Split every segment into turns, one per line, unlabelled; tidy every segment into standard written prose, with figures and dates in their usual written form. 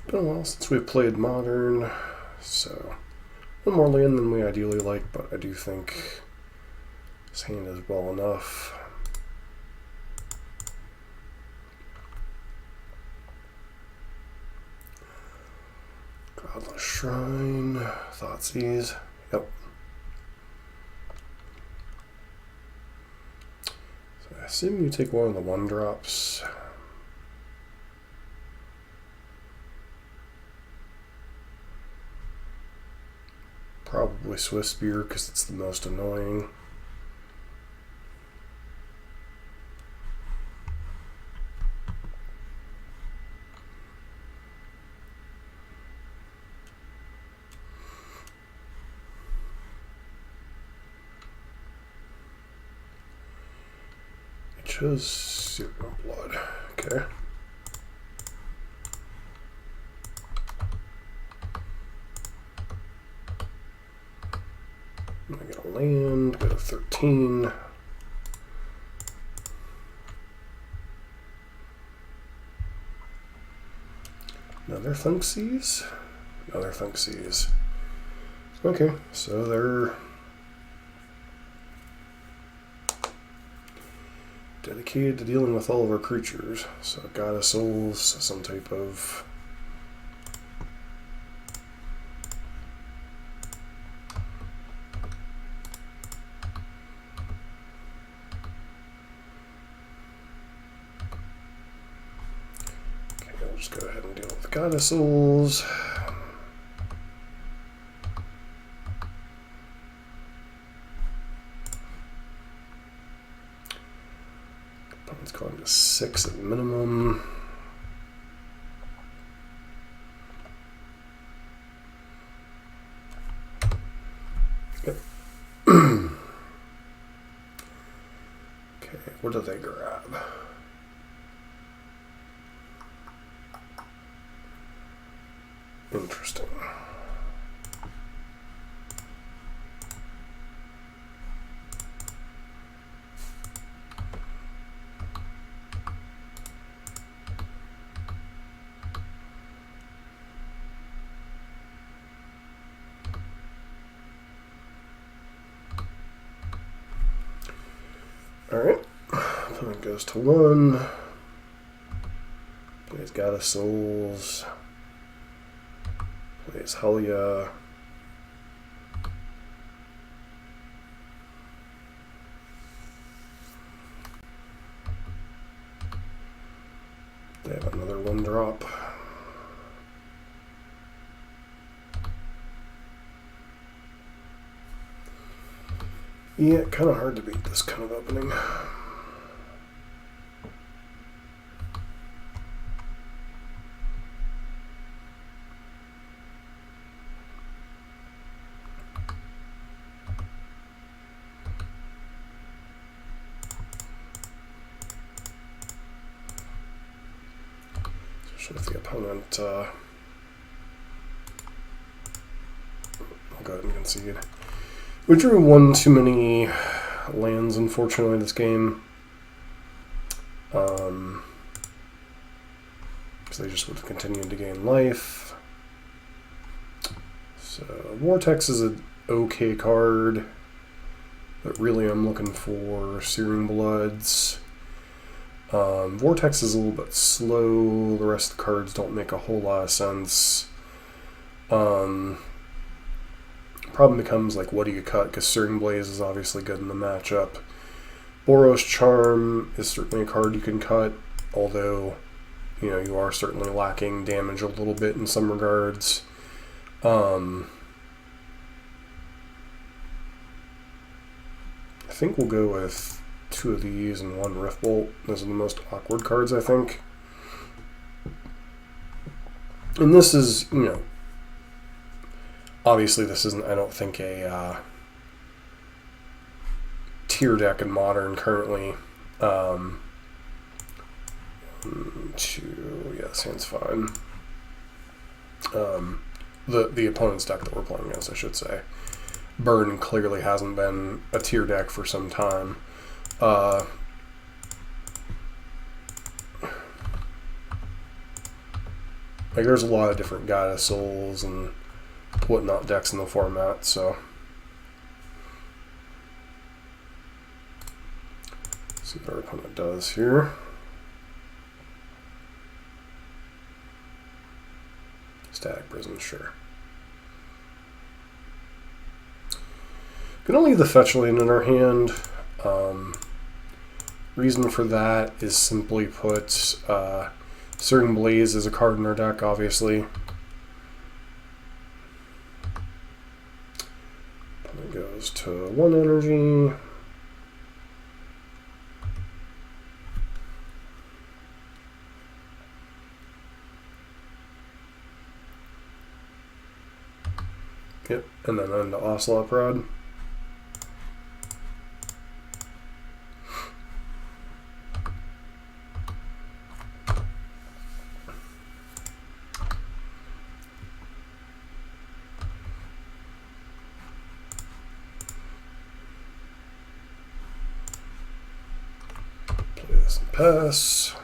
Been a while since we've played Modern, so one more land than we ideally like, but I do think this hand is well enough. Godless Shrine, Thoughtseize, yep. So I assume you take one of the 1-drops. Probably Swift Spear because it's the most annoying. It chose Serum Blood. Okay. I get a land, go to 13. Another Thunkseas? Another Thunkseas. Okay, so they're dedicated to dealing with all of our creatures. So Goddess Souls, some type of just go ahead and deal with Goddess Souls. Opponent's going to 6 at minimum. Yep. Okay, what do they grab? Interesting. All right, opponent goes to 1. Plays Goddess Souls. Plays Helya. They have another 1-drop. Yeah, kind of hard to beat this kind of opening. If the opponent, I'll go ahead and concede. We drew one too many lands, unfortunately, this game. Because they just would have continued to gain life. So, Vortex is an okay card, but really I'm looking for Searing Bloods. Vortex is a little bit slow. The rest of the cards don't make a whole lot of sense. Problem becomes like, what do you cut? Because Searing Blaze is obviously good in the matchup. Boros Charm is certainly a card you can cut, although you are certainly lacking damage a little bit in some regards. I think we'll go with 2 of these and 1 Rift Bolt. Those are the most awkward cards, I think. And this is, obviously this isn't, I don't think, a tier deck in Modern currently. 2, yeah, this hand's fine. The opponent's deck that we're playing against, I should say. Burn clearly hasn't been a tier deck for some time. Like, there's a lot of different Goddess Souls and whatnot decks in the format, so. See what our opponent does here. Static Prison, sure. Gonna leave the fetch land in our hand. Reason for that is simply put, Searing Blaze is a card in our deck, obviously. It goes to 1 energy. Yep, and then into Ocelot Rod. Play this and pass.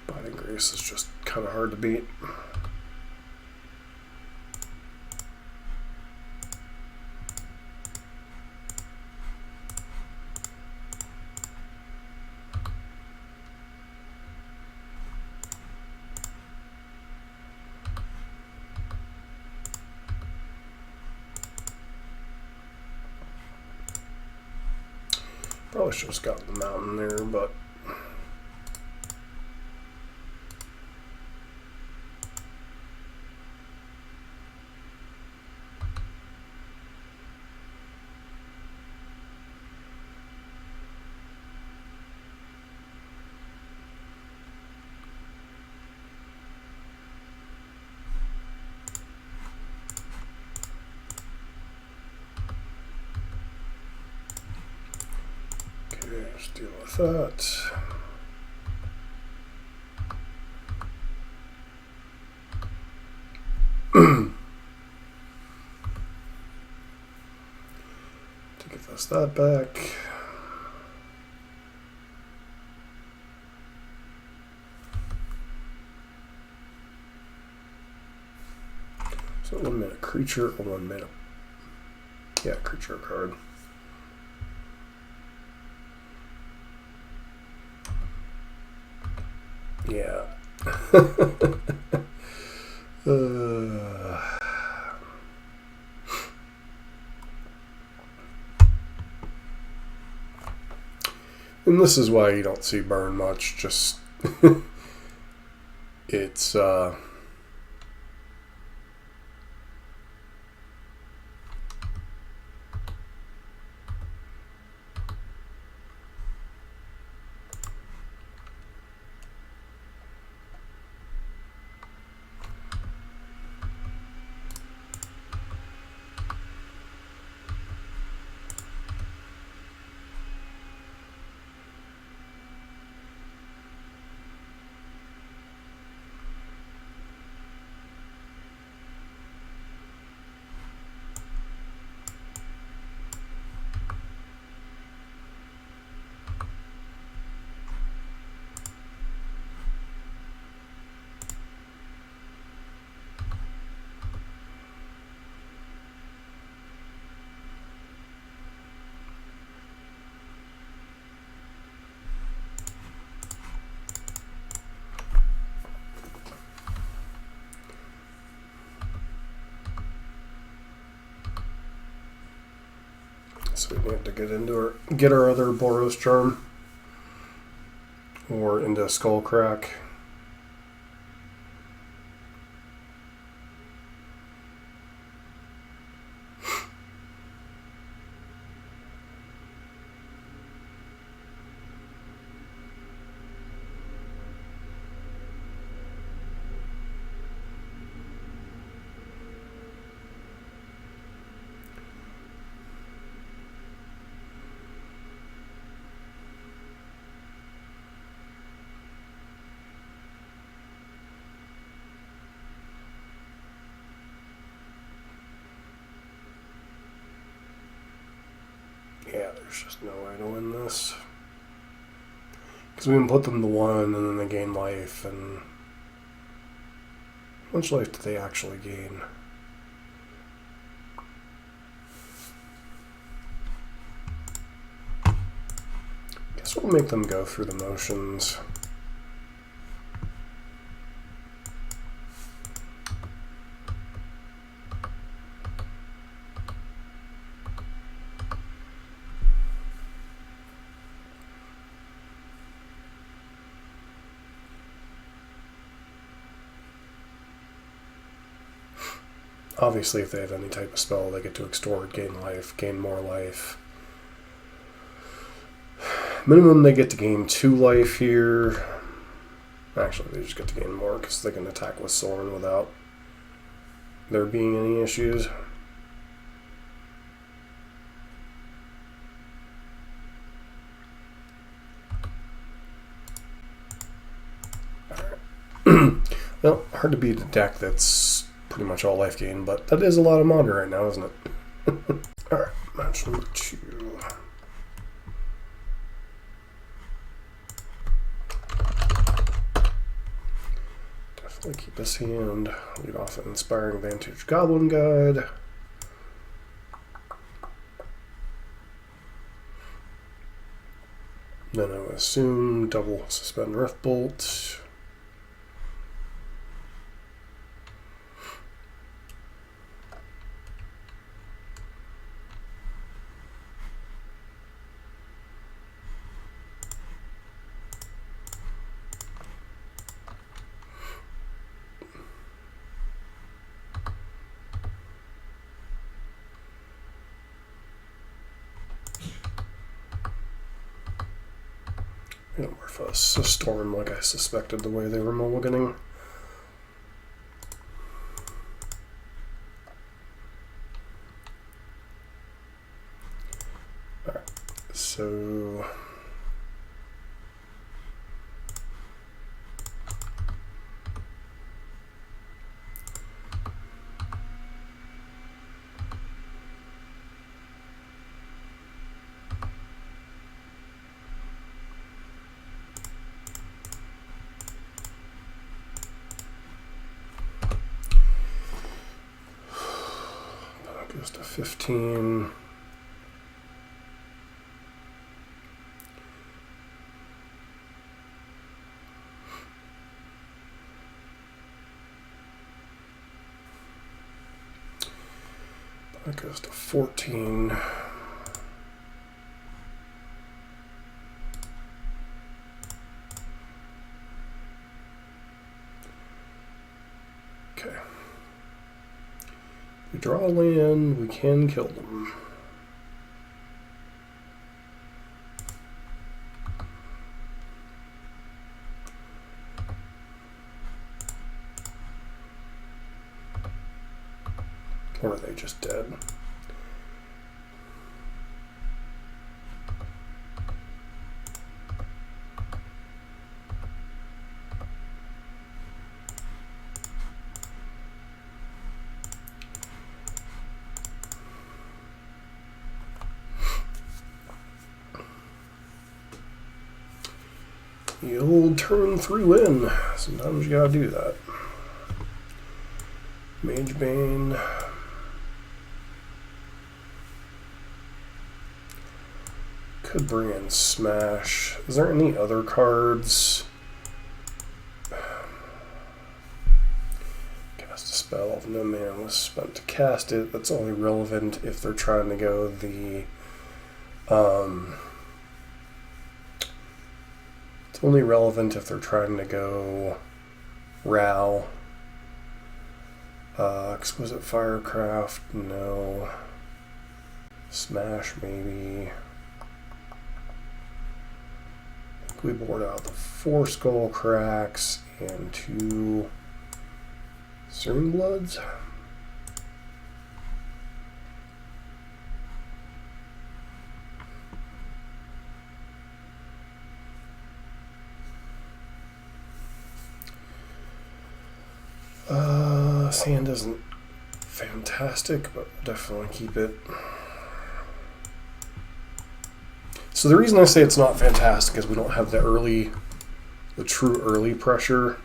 Binding Grace is just kind of hard to beat. Probably should have just gotten the mountain there, but okay, let's deal with that. To give us that back. So 1 mana creature or 1 mana. Yeah, creature card. Yeah. And this is why you don't see burn much, just it's so we need to get our other Boros Charm or into Skullcrack. There's just no way to win this. Because we can put them to 1 and then they gain life, and how much life do they actually gain? Guess we'll make them go through the motions. Obviously, if they have any type of spell, they get to extort, gain life, gain more life. Minimum, they get to gain 2 life here. Actually, they just get to gain more because they can attack with Sorin without there being any issues. Alright. Well, hard to beat a deck that's pretty much all life gain, but that is a lot of mana right now, isn't it? Alright, match number 2. Definitely keep this hand. Lead off an Inspiring Vantage Goblin Guide. Then I would assume double Suspend Riftbolt. A storm like I suspected the way they were mulliganing. Alright, so goes to 15. That goes to 14. Okay. We draw land, we can kill them. Or are they just dead? The old turn 3 win. Sometimes you gotta do that. Mage Bane. Could bring in Smash. Is there any other cards? Cast a spell if no mana was spent to cast it. That's only relevant if they're trying to go the only relevant if they're trying to go Ral. Exquisite Firecraft, no. Smash, maybe. I think we board out the 4 Skull Cracks and 2 Searing Bloods. Sand isn't fantastic, but definitely keep it. So the reason I say it's not fantastic is we don't have the true early pressure.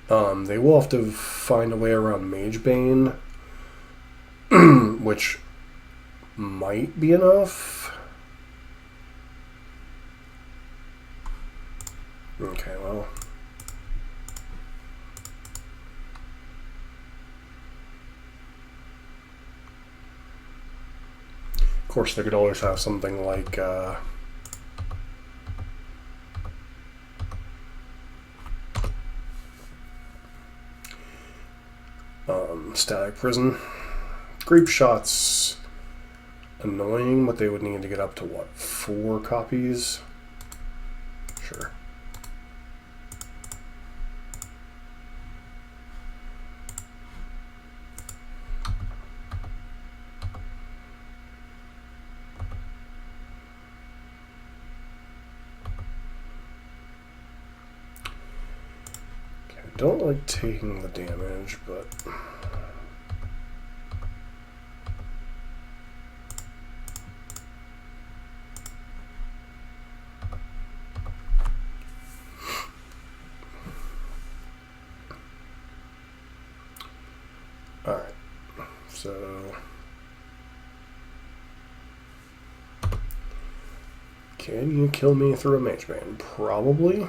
They will have to find a way around Mage Bane, which might be enough. Okay, well. Of course, they could always have something like Static Prison. Grape Shot's annoying, but they would need to get up to what, 4 copies? Sure. Okay, I don't like taking the damage, but alright, so can you kill me through a Mage Bane? Probably.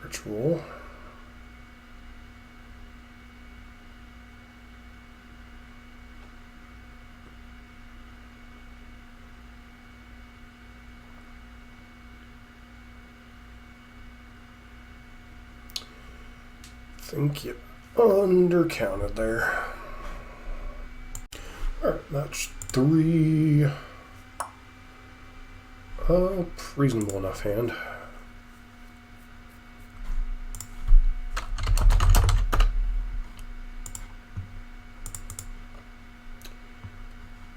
Ritual. Think you undercounted there. Alright, match 3. Reasonable enough hand.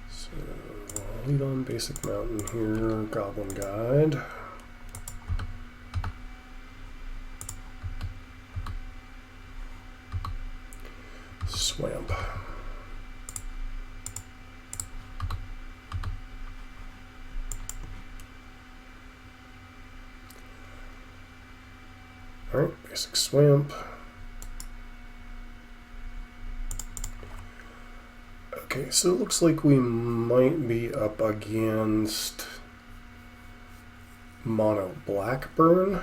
So, lead on basic mountain here, Goblin Guide. Swamp. Alright, basic swamp. Okay, so it looks like we might be up against mono black burn.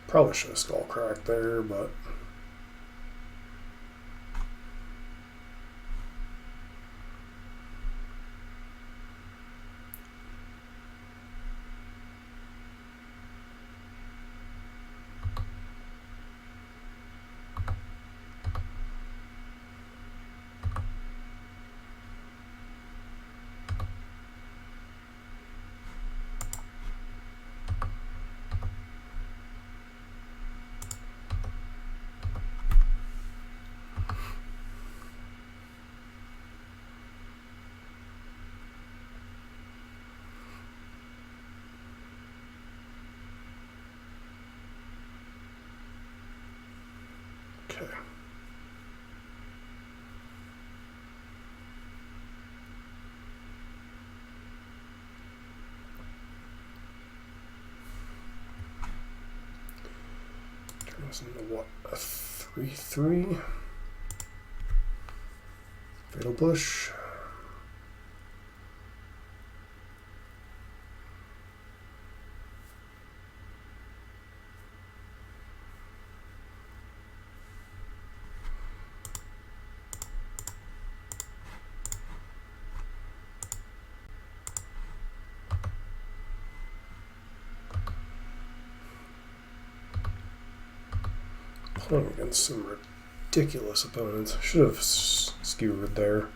Probably should have skull cracked there, but Turns into what? A 3/3? Fatal Push. Playing against some ridiculous opponents. Should have skewered there.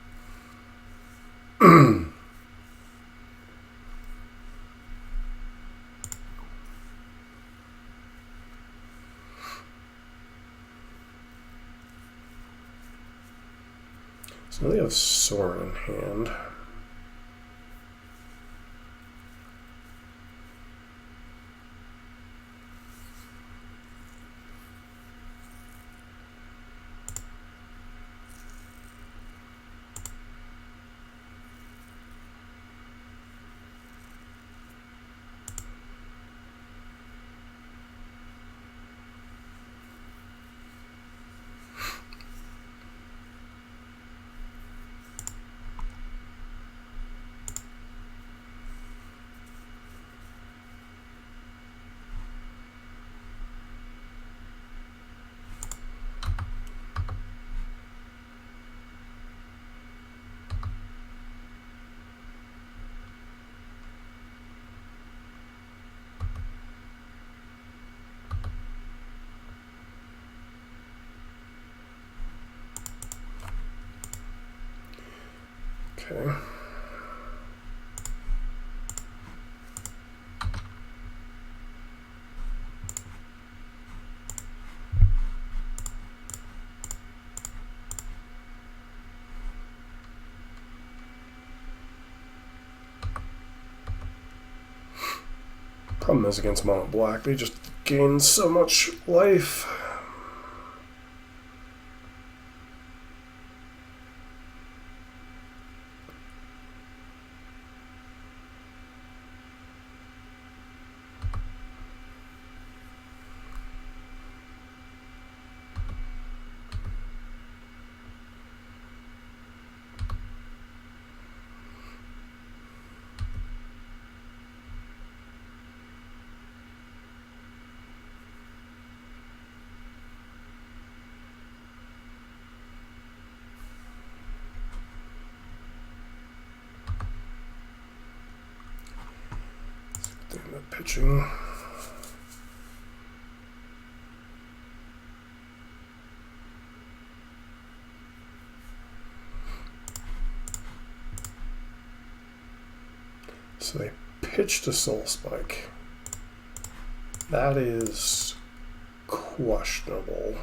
So they have Sorin in hand. Okay. Problem is against mono black, they just gain so much life. The pitching. So they pitched a Soul Spike. That is questionable.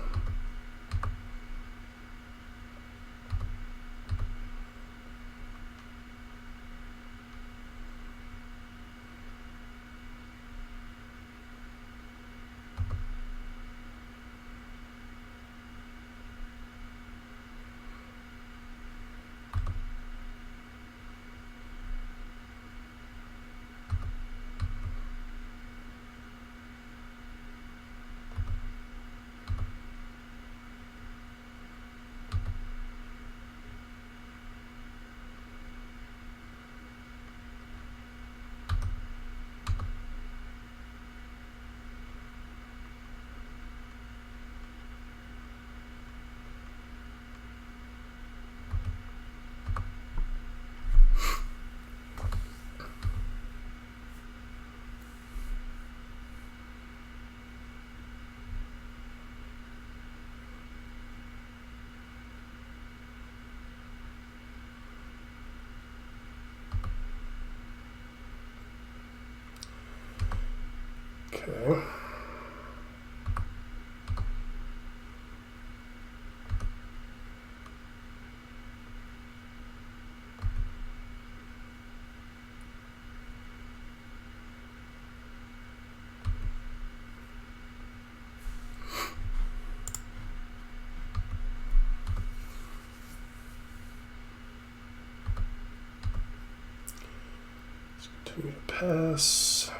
Okay. Let's continue to pass.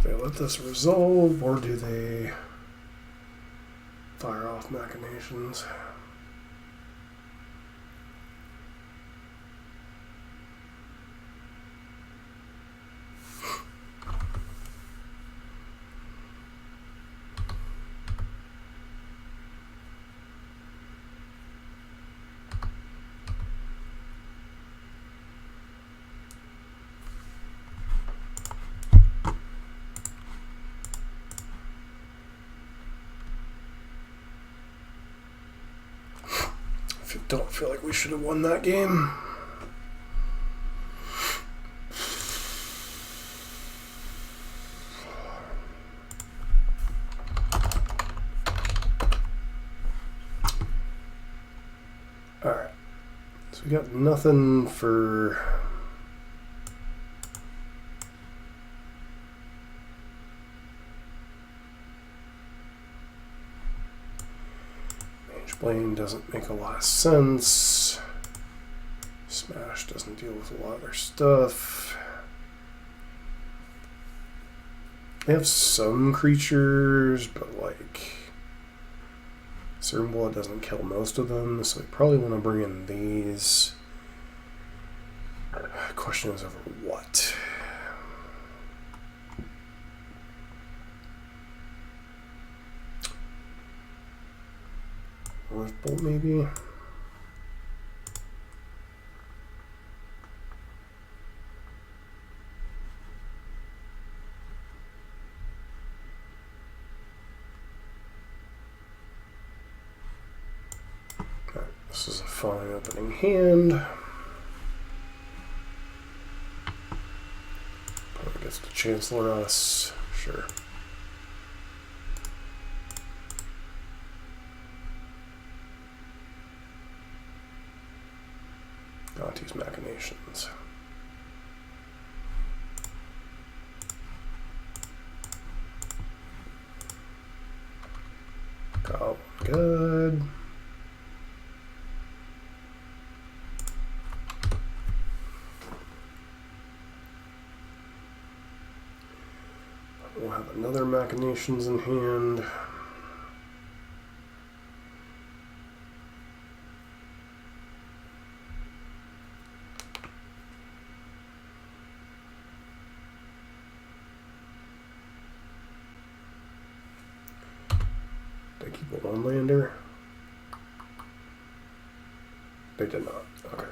they let this resolve, or do they fire off machinations? Don't feel like we should have won that game. Alright. So we got nothing for... Blame doesn't make a lot of sense. Smash doesn't deal with a lot of their stuff. They have some creatures, but like Certain Blood doesn't kill most of them, so we probably want to bring in these. Question is over what? Bolt maybe. Alright, this is a fine opening hand. Probably gets to Chancellor us. Sure. Auntie's machinations. Got good. We'll have another machinations in hand. They keep a one-lander? They did not. Okay.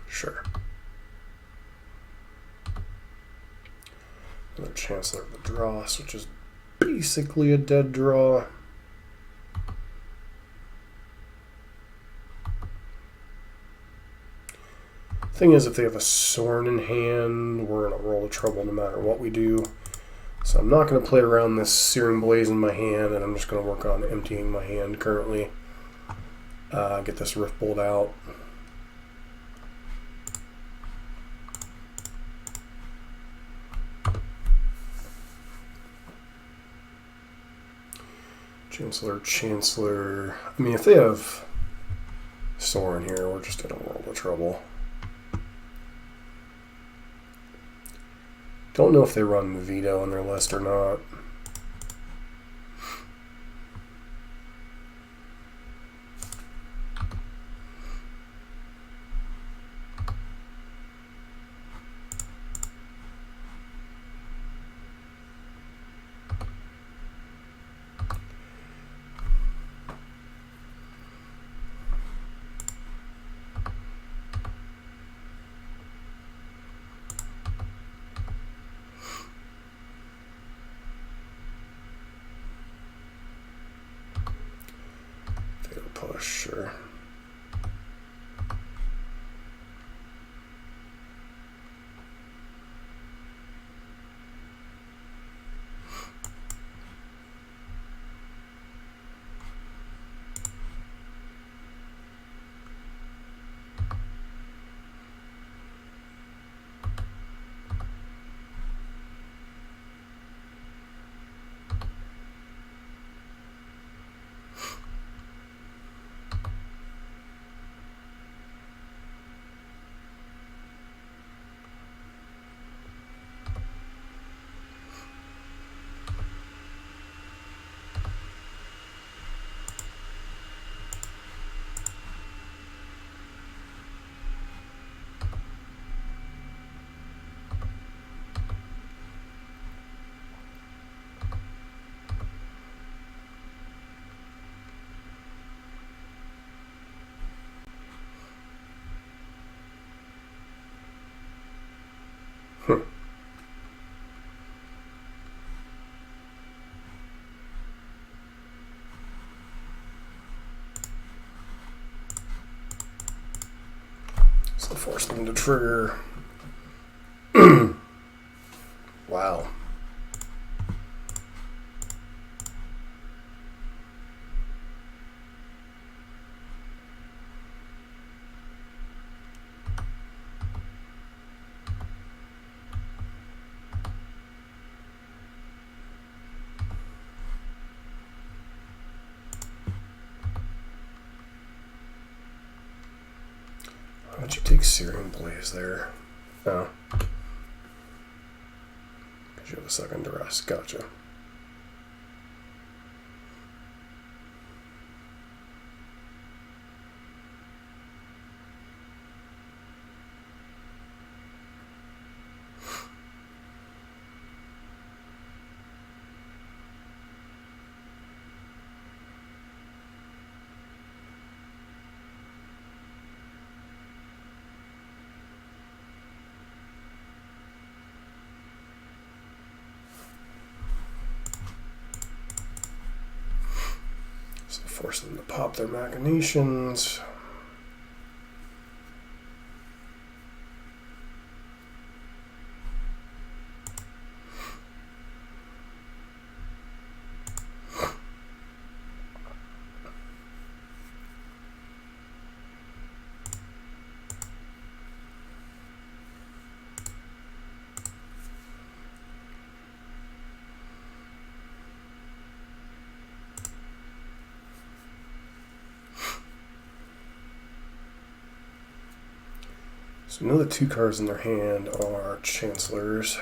Sure. Another Chancellor of the Dross, which is basically a dead draw. Thing is, if they have a Sorn in hand, we're in a world of trouble no matter what we do. So I'm not going to play around this Searing Blaze in my hand, and I'm just going to work on emptying my hand currently. Get this Rift Bolt out. Chancellor. I mean, if they have Sorin here, we're just in a world of trouble. Don't know if they run Veto on their list or not. Push, sure. So force them to trigger. Wow. Why'd you take Searing Blaze there? Oh. Because you have a second to rest. Gotcha. So force them to pop their machinations. So another two cards in their hand are Chancellors.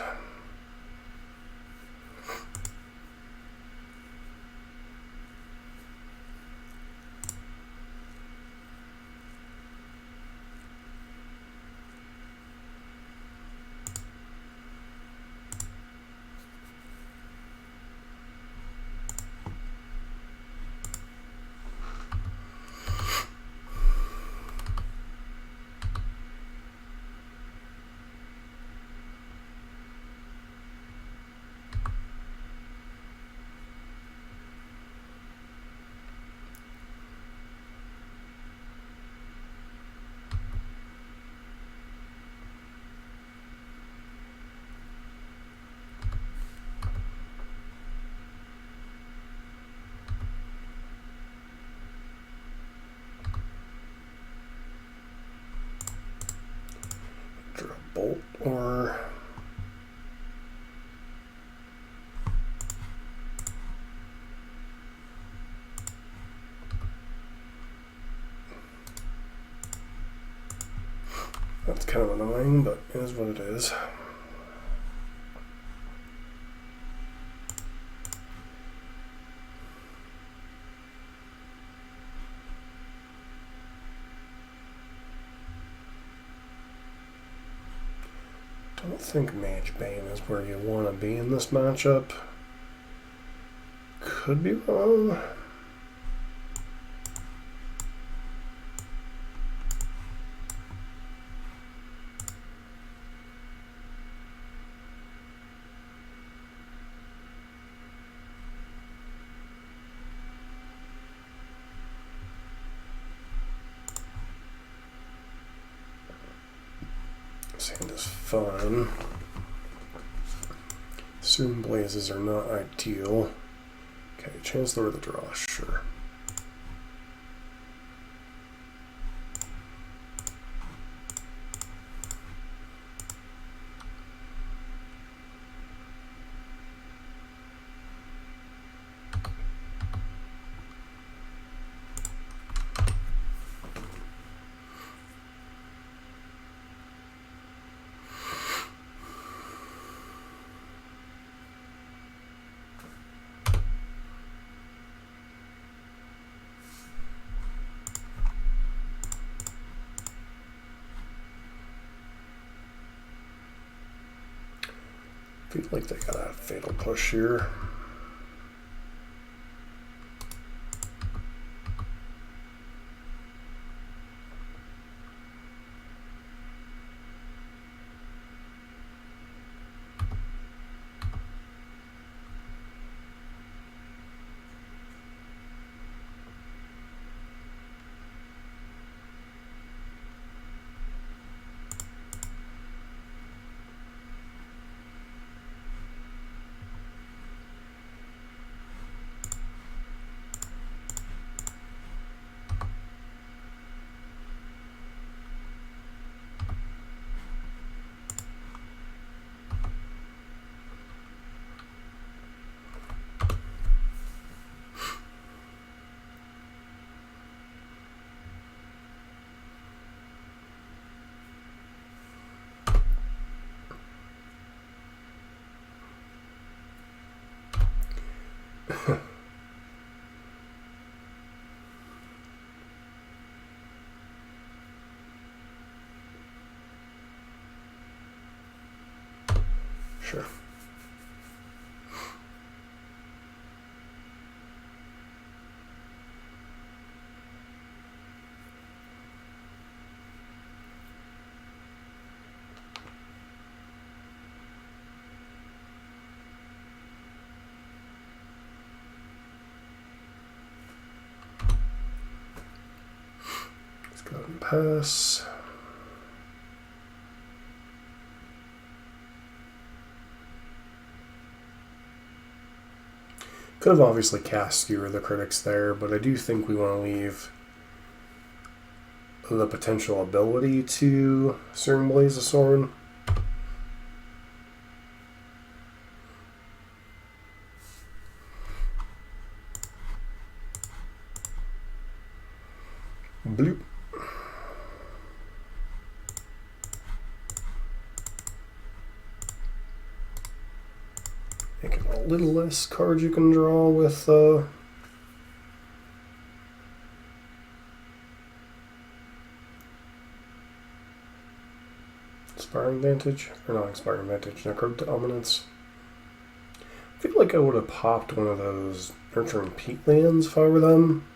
Draw a bolt or that's kind of annoying, but it is what it is. I don't think Mage Bane is where you want to be in this matchup. Could be wrong. This hand is fine. Searing Blazes are not ideal. Okay, Chancellor of the draw, sure. I feel like they got a fatal push here. Sure. Let's go ahead and pass. Could have obviously cast Skewer the Critics there, but I do think we want to leave the potential ability to Searing Blaze of Sorn. Bloop. Make it a little less cards you can draw with Expiring Vantage, or not Expiring Vantage, Necro Dominance. I feel like I would have popped one of those Nurturing Peatlands if I were them.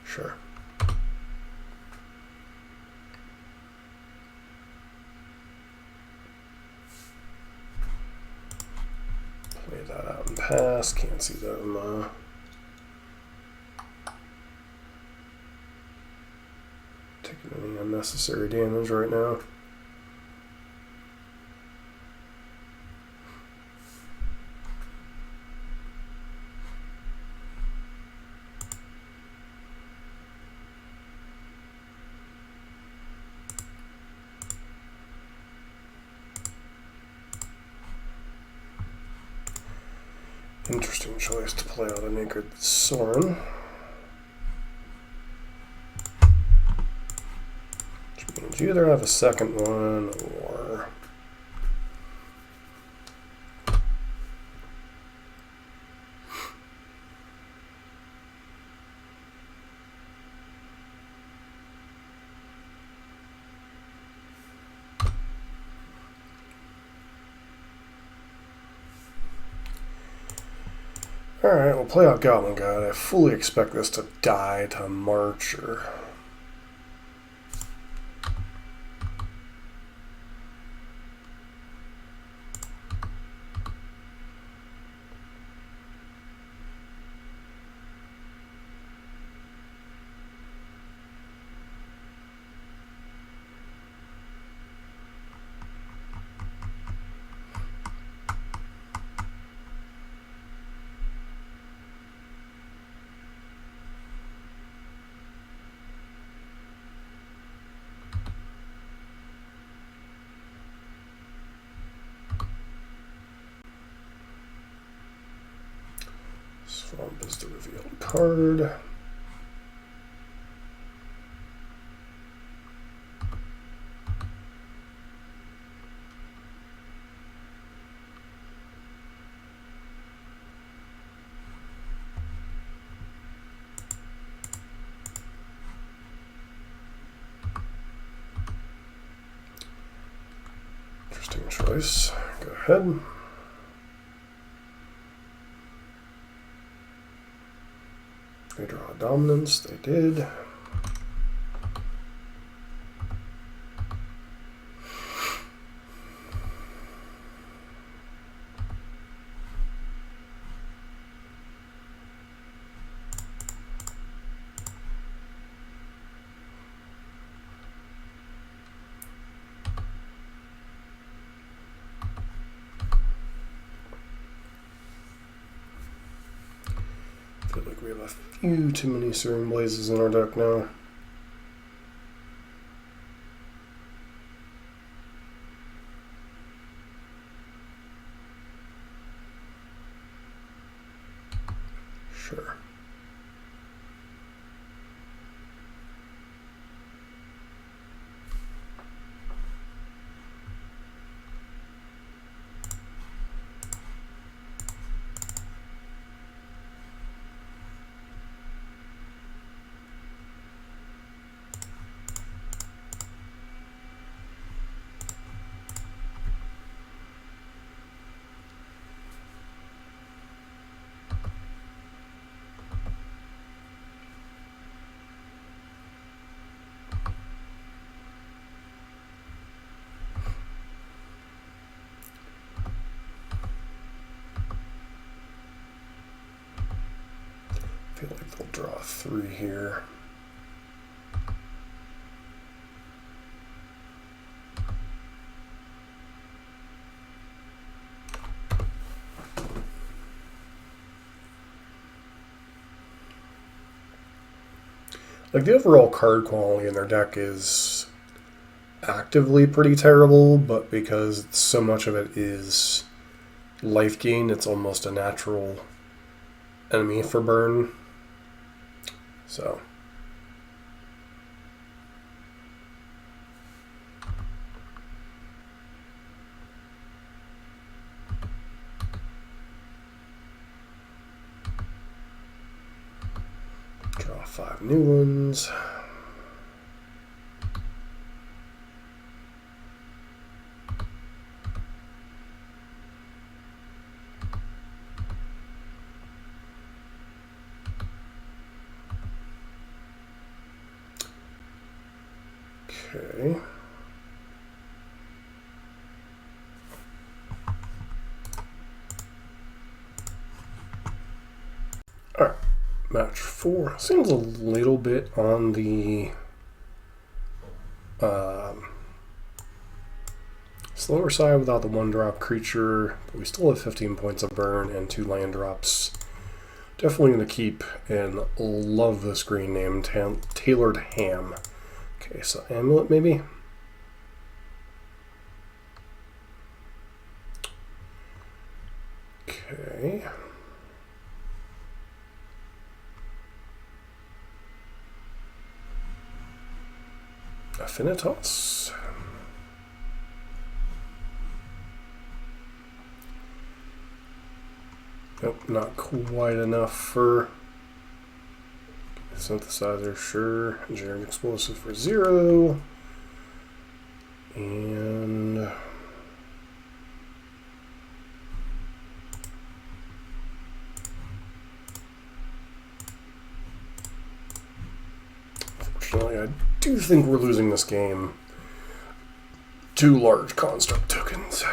Sure. Play that out and pass. Can't see them taking any unnecessary damage right now. Interesting choice to play out an Anchored Sorin. Which means you either have a second one or alright, we'll play out Goblin God. I fully expect this to die to March or... Swamp is the revealed card. Interesting choice. Go ahead. They draw a Dominance, they did. I feel like we have a few too many Searing Blazes in our deck now. Sure. We'll draw 3 here. Like, the overall card quality in their deck is actively pretty terrible, but because so much of it is life gain, it's almost a natural enemy for burn. So draw 5 new ones. Okay. All right, match 4 seems a little bit on the slower side without the 1-drop creature, but we still have 15 points of burn and 2 land drops. Definitely going to keep, and love this green name, Tailored Ham. Okay, so Amulet maybe? Okay. Affinitas. Nope, not quite enough for synthesizer, sure. Engineering explosive for 0. And unfortunately, I do think we're losing this game. 2 large construct tokens.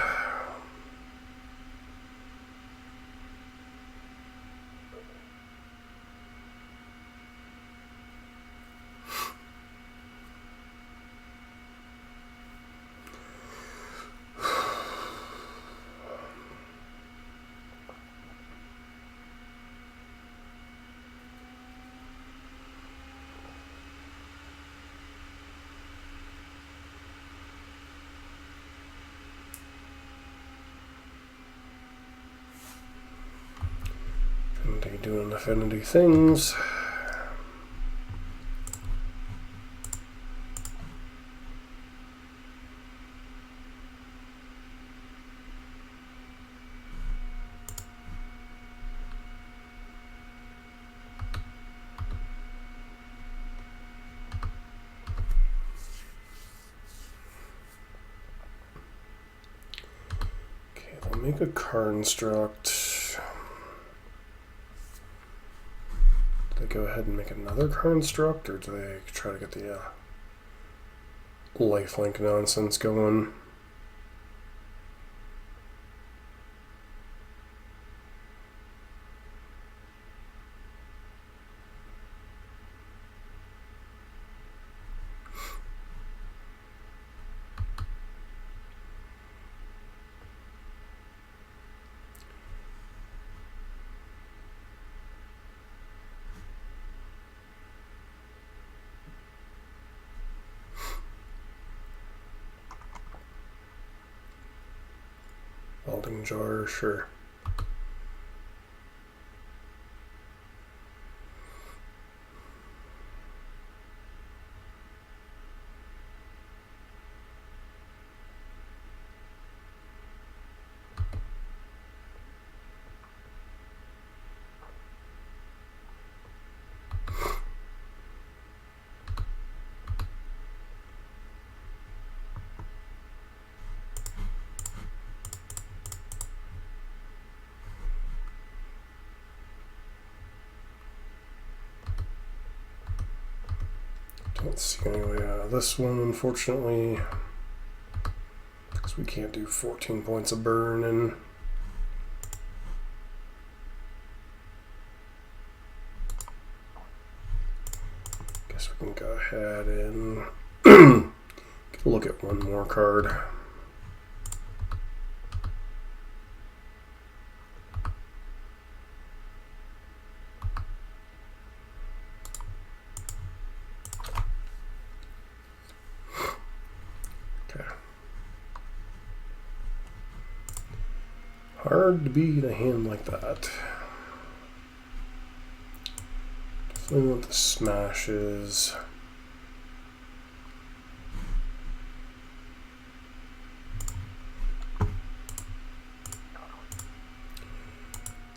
Doing affinity things. Okay, they'll make a construct. Go ahead and make another construct, or do they try to get the lifelink nonsense going? Welding jar, sure. Don't see any way out of this one, unfortunately, because we can't do 14 points of burn and pad in. Get a look at one more card. Okay. Hard to beat a hand like that. Definitely want the smashes.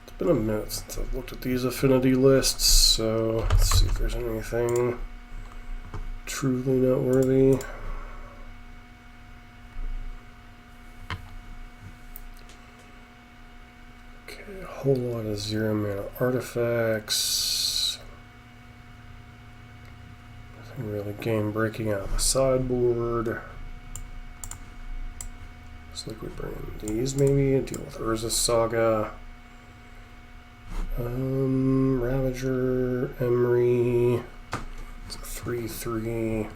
It's been a minute since I've looked at these affinity lists, so let's see if there's anything truly noteworthy. Okay, a whole lot of 0-mana artifacts. Nothing really game breaking out of the sideboard. Looks like we bring in these maybe and deal with Urza's Saga. Ravager, Emery. It's a 3/3.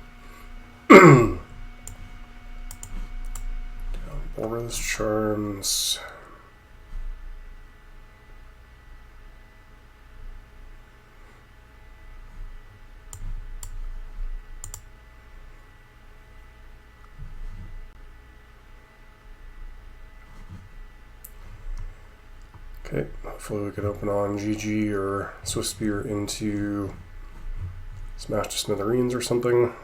Boros Charms. Okay, hopefully we can open on GG or Swift Spear into Smash to Smithereens or something.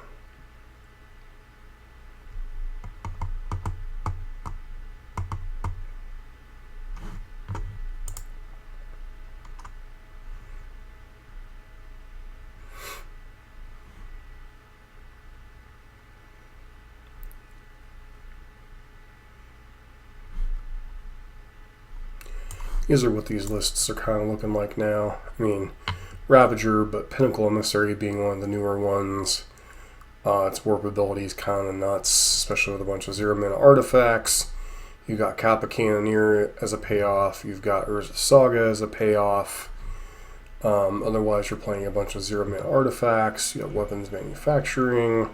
These are what these lists are kind of looking like now. I mean, Ravager, but Pinnacle Emissary being one of the newer ones. Its warp ability is kind of nuts, especially with a bunch of 0-mana artifacts. You've got Kappa Cannoneer as a payoff. You've got Urza's Saga as a payoff. Otherwise, you're playing a bunch of 0-mana artifacts. You have weapons manufacturing.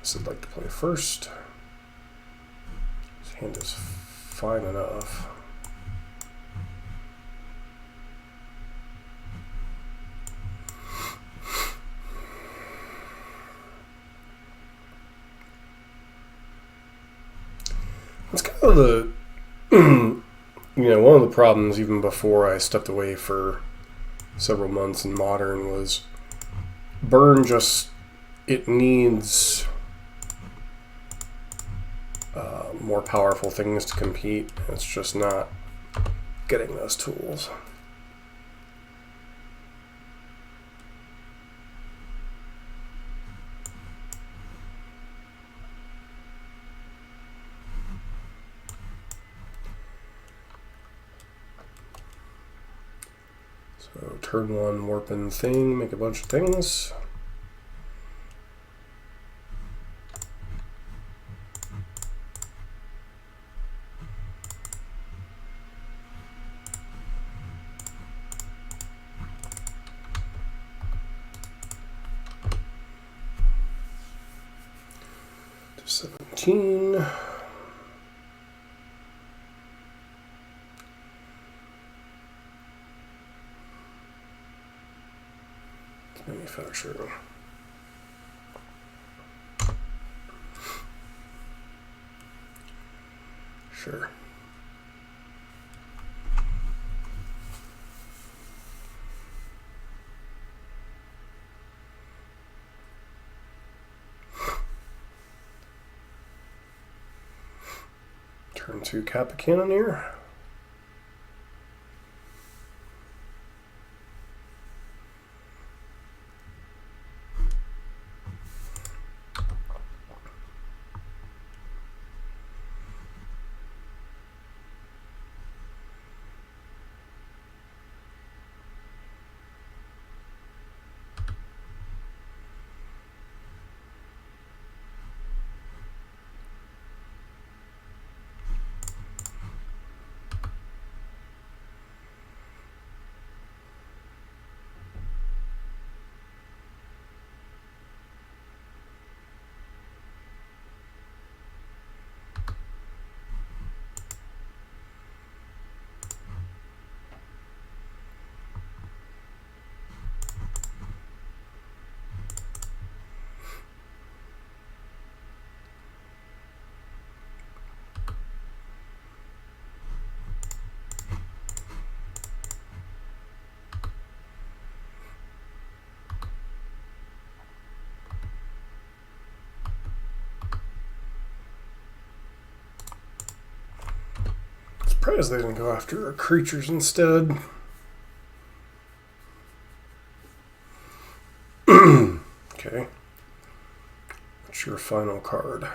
So, I'd like to play first. This hand is fine enough. It's kind of the, one of the problems even before I stepped away for several months in Modern was Burn just, it needs more powerful things to compete. It's just not getting those tools. So turn one warping thing, make a bunch of things. To 17. Manufacturer. Sure. Turn to Kappa Cannoneer. surprised they didn't go after our creatures instead. Okay. What's your final card?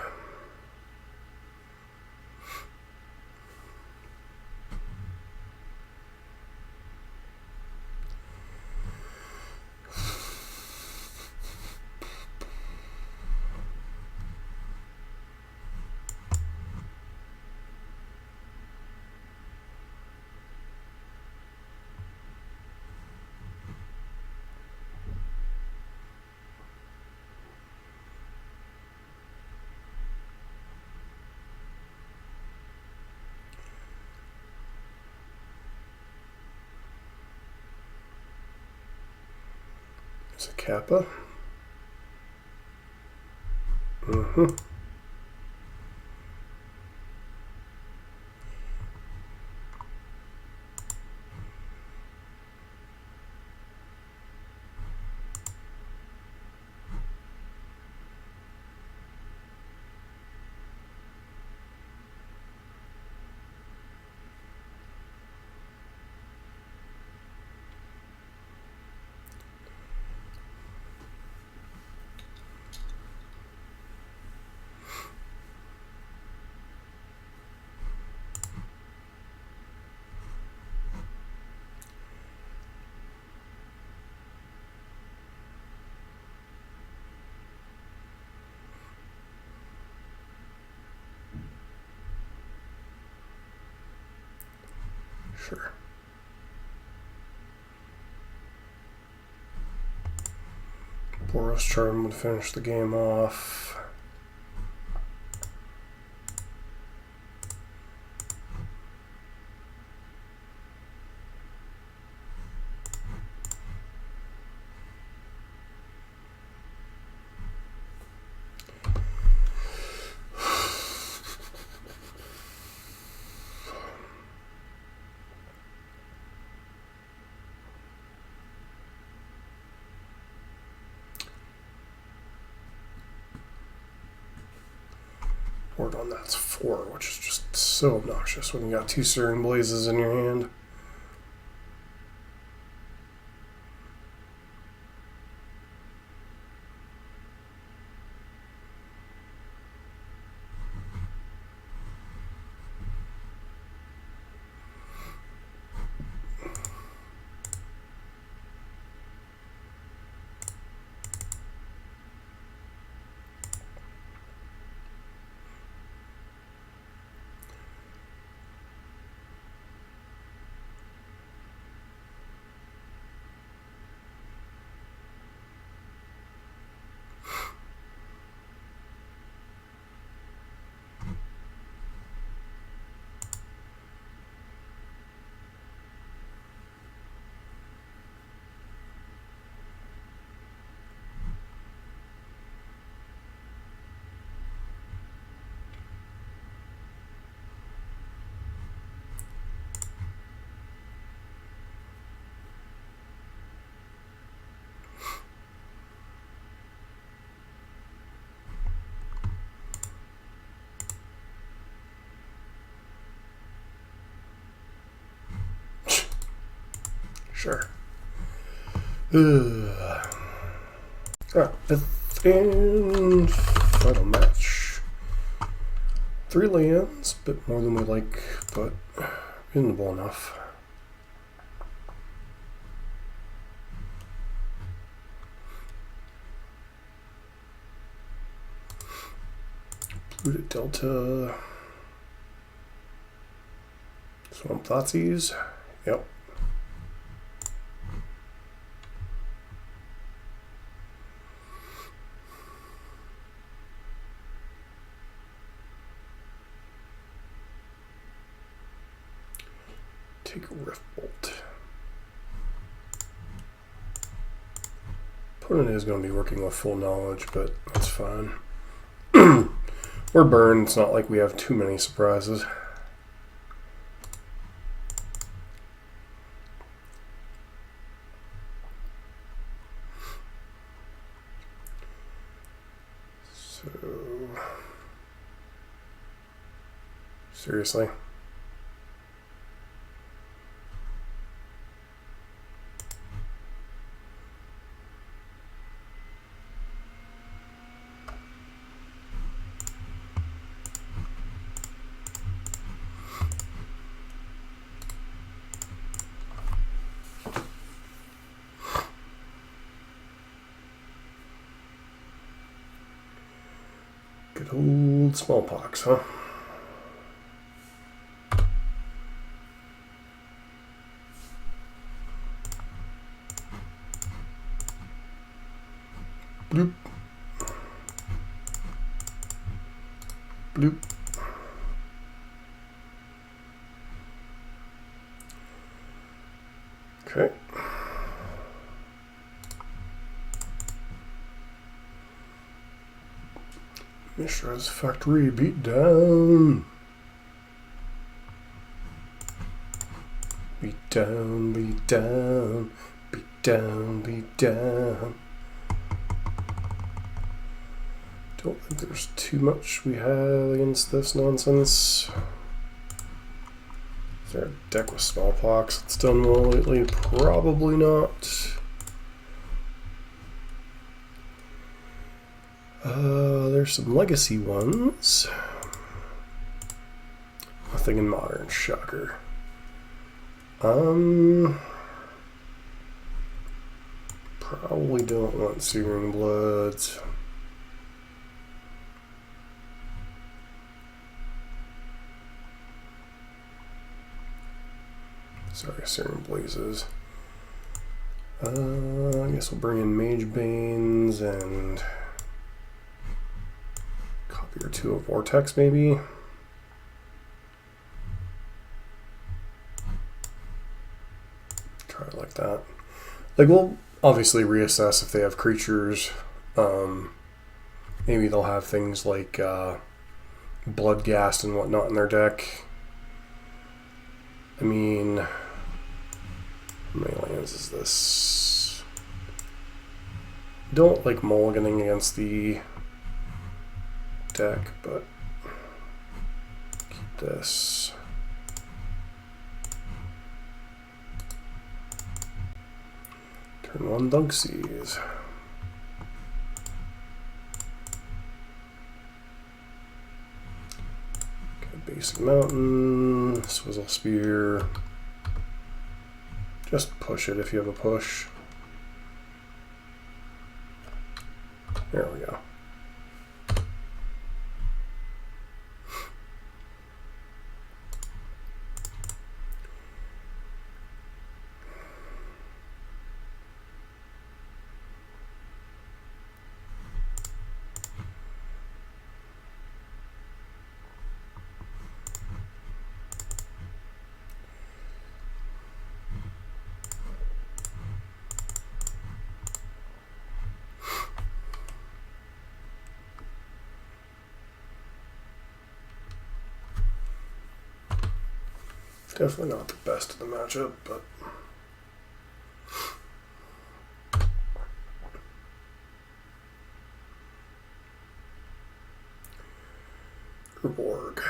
It's a Kappa. Sure. Boros Charm would finish the game off. Word on that's 4, which is just so obnoxious when you got 2 Searing Blazes in your hand. Sure. Alright, 5th and final match. 3 lands, bit more than we like, but reasonable enough. Blue to Delta. Swamp Thoughtseize. Yep. Take a Rift Bolt. Opponent is going to be working with full knowledge, but that's fine. We're burned. It's not like we have too many surprises. So, seriously? Old smallpox, huh? Bloop. Bloop. Okay. Mishra's factory beat down. Beat down, beat down, beat down, beat down. Don't think there's too much we have against this nonsense. Is there a deck with smallpox that's done well lately? Probably not. There's some legacy ones. Nothing in modern, shocker. Probably don't want Searing Bloods. Sorry, Searing Blazes. I guess we'll bring in Mage Banes and copy or two of Vortex, maybe. Try it like that. Like, we'll obviously reassess if they have creatures. Maybe they'll have things like Bloodghast and whatnot in their deck. I mean, how many lands is this? Don't like mulliganing against the deck, but keep this. Turn one Dunksies. Okay, basic mountain, Swizzle Spear. Just push it if you have a push. There we go. Definitely not the best of the matchup, but Urborg.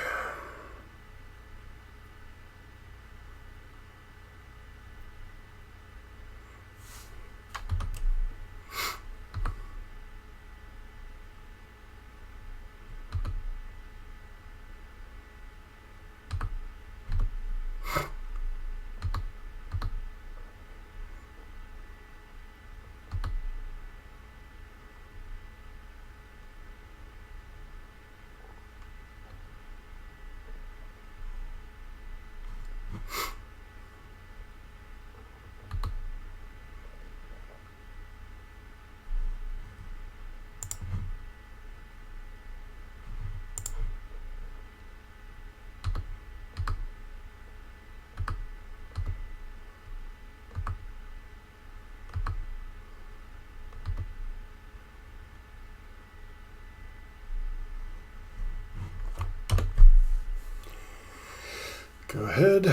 Go ahead.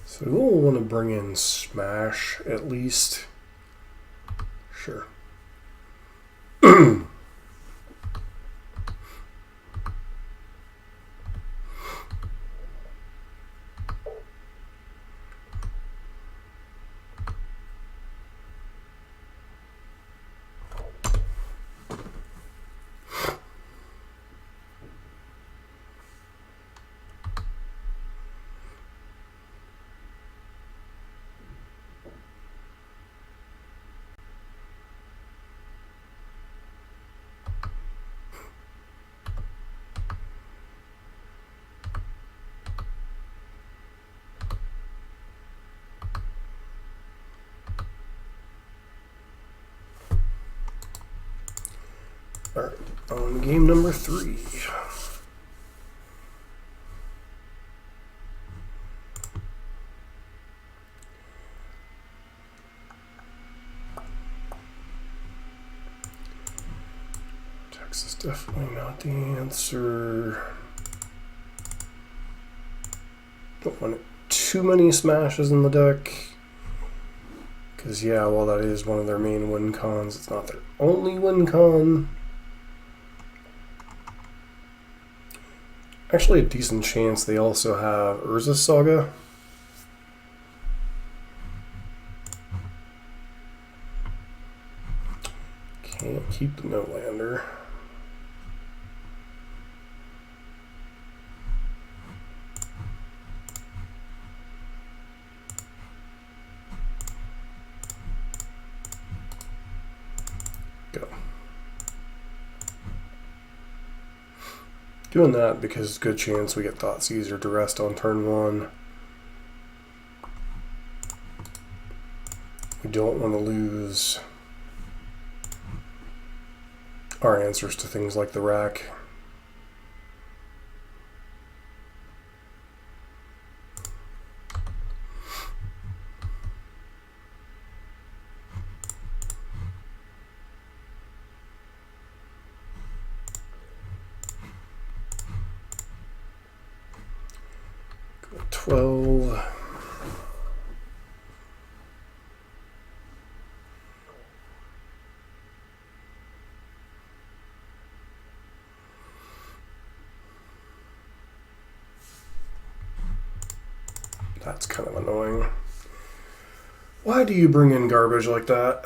So we'll want to bring in Smash at least. Sure. Alright, on game number 3. Text is definitely not the answer. Don't want too many smashes in the deck. Because, yeah, while that is one of their main win cons, it's not their only win con. Actually, a decent chance they also have Urza Saga. Can't keep the no-lander. Go. Doing that because good chance we get Thoughtseizor to rest on turn 1. We don't want to lose our answers to things like the rack. Go 12. That's kind of annoying. Why do you bring in garbage like that?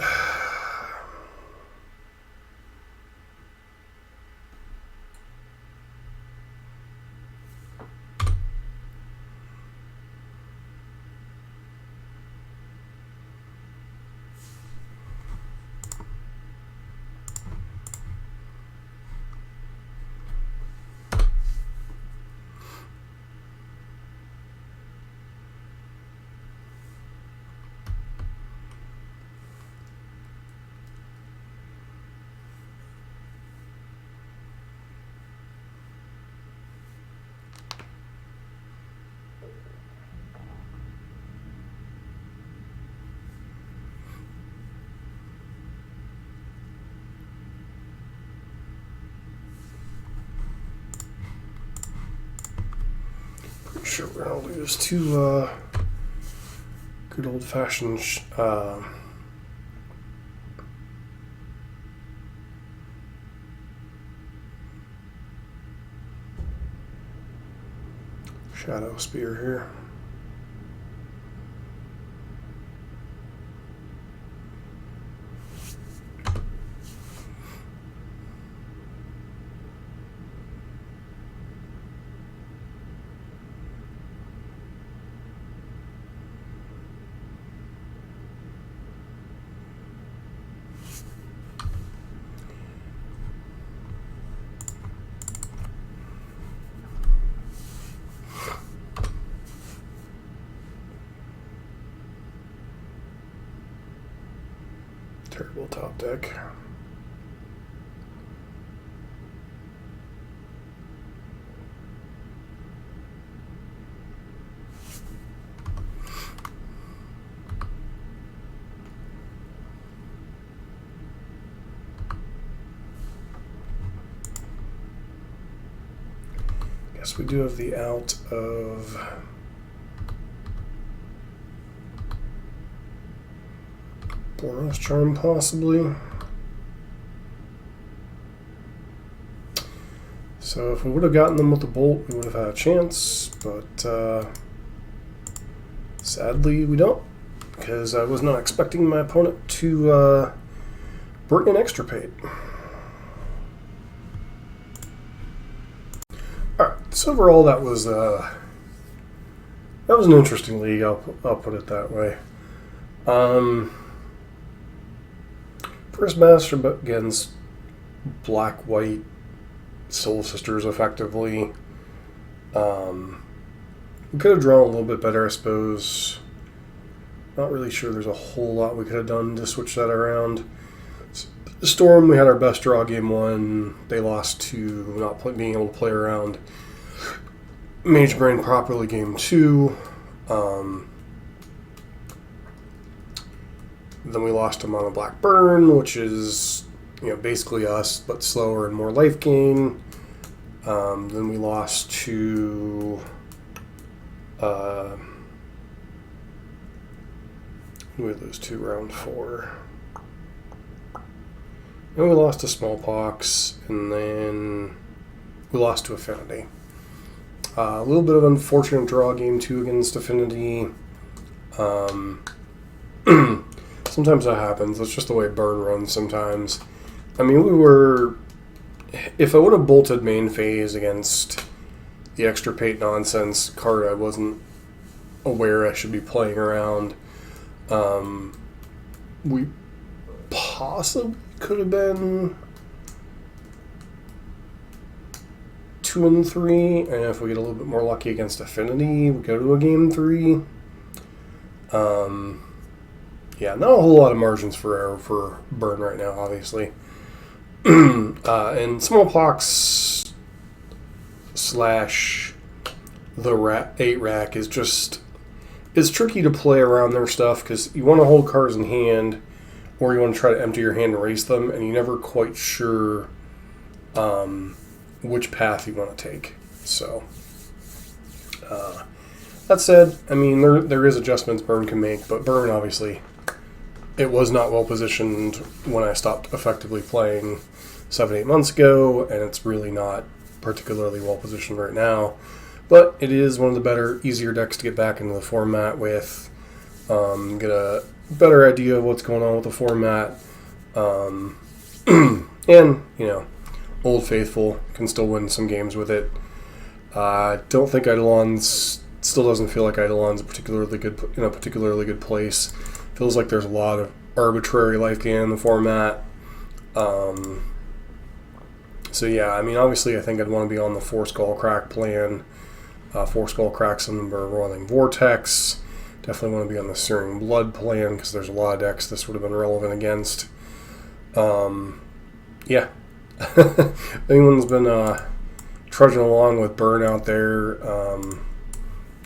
Sure, we're gonna lose to good old-fashioned Shadow Spear here. Terrible top deck. Guess we do have the out of Boros Charm, possibly. So if we would have gotten them with the bolt, we would have had a chance, but sadly we don't, because I was not expecting my opponent to bring an extirpate. Alright, so overall that was an interesting league, I'll put it that way. First match against black-white Soul Sisters, effectively. We could have drawn a little bit better, I suppose. Not really sure there's a whole lot we could have done to switch that around. Storm, we had our best draw game one. They lost to not being able to play around Mage Brain properly game two. Then we lost to Mono Black Burn, which is basically us, but slower and more life gain. Then we lost to who did we lose to round 4? And we lost to Smallpox, and then we lost to Affinity. A little bit of unfortunate draw game 2 against Affinity. Sometimes that happens. That's just the way Burn runs sometimes. I mean, if I would have bolted main phase against the Extirpate nonsense card I wasn't aware I should be playing around, we possibly could have been 2-3, and if we get a little bit more lucky against Affinity, we go to a game 3. Yeah, not a whole lot of margins for error for Burn right now, obviously. And Smallpox / the 8 rack is just, it's tricky to play around their stuff because you want to hold cards in hand, or you want to try to empty your hand and race them, and you're never quite sure which path you want to take. So, that said, I mean, there is adjustments Burn can make, but Burn, obviously, it was not well positioned when I stopped effectively playing 7-8 months ago, and it's really not particularly well positioned right now. But it is one of the better, easier decks to get back into the format with, get a better idea of what's going on with the format, and, Old Faithful can still win some games with it. I don't think Eidolon's, still doesn't feel like Eidolon's in a particularly good place. Feels like there's a lot of arbitrary life gain in the format. So yeah, I mean, obviously I think I'd want to be on the 4 Skull Crack plan. 4 Skull Cracks and the Rolling Vortex. Definitely want to be on the Searing Blood plan because there's a lot of decks this would have been relevant against. Yeah. If anyone's been trudging along with Burn out there,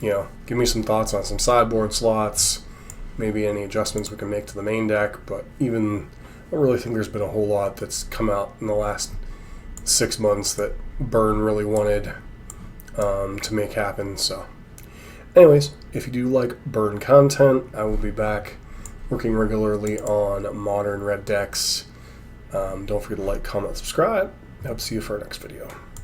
give me some thoughts on some sideboard slots, maybe any adjustments we can make to the main deck, but I don't really think there's been a whole lot that's come out in the last 6 months that Burn really wanted to make happen. So anyways, if you do like Burn content, I will be back working regularly on modern red decks. Don't forget to like, comment, subscribe. I hope to see you for our next video.